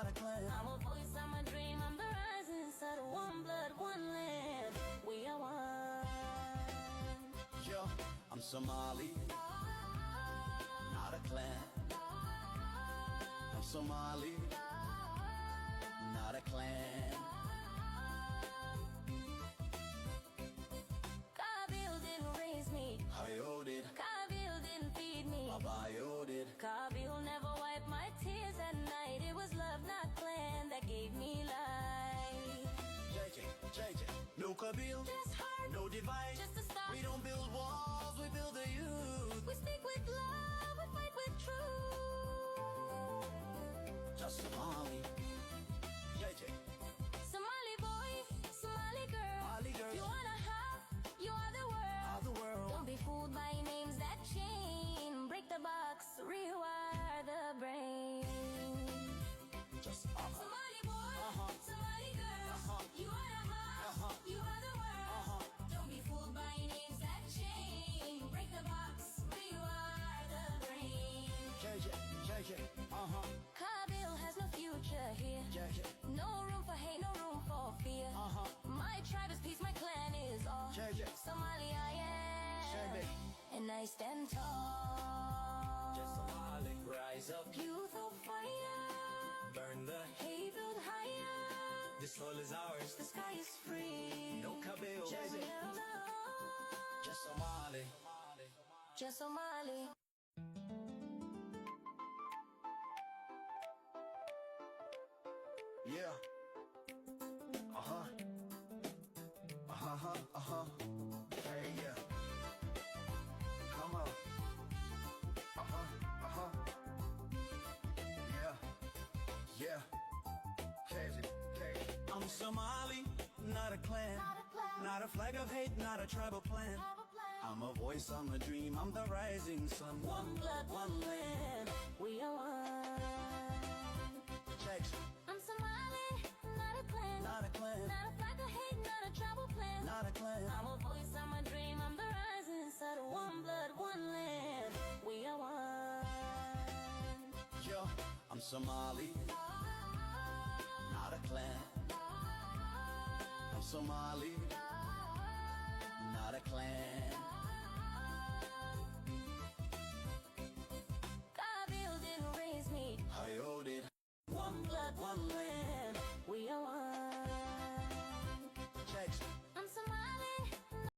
not a clan. I'm a voice, I'm a dream, I'm the rising sun. One blood, one land, we are one. Yo, I'm Somali, not a clan. I'm Somali, not a clan. Kabil didn't raise me, Hayo did, Kabil didn't feed me, Babayo did. Kabil never wiped my tears at night. It was love, not clan, that gave me life. JJ, no Kabil, Just heart, no divide. just a start. We don't build walls, we build the youth. We speak with love, we fight with truth. Just Somali, JJ, Somali boy, Somali girl, Somali girl. You wanna have, you are the world. All the world. Don't be fooled by names that chain. Break the box, rewire the brain. Just Somali boy, Somali girl, You wanna have, you are the world. Don't be fooled by names that chain. Break the box, rewire the brain. JJ, Kabil has no future here. JJ, No room for hate, no room for fear. My tribe is peace, my clan is all. JJ. Somali I am, Shame. and I stand tall. Just Somali, rise up, Youth of fire, burn the hey, build higher. This soul is ours, The sky is free. no Kabil. Just love. Just Somali. Just Somali. Yeah. Hey, yeah. Come on. Yeah. I'm Somali, not a clan. Not a flag of hate, not a tribal plan. I'm a voice, I'm a dream, I'm the rising sun. One blood, one land, we are one. Checks, I'm Somali, not a clan. not a clan, Not a flag of hate, not a tribal plan. not a clan. I'm a voice, I'm a dream, I'm the rising sun. One blood, one land, we are one. Yo, I'm Somali, not a clan. I'm Somali, not a clan.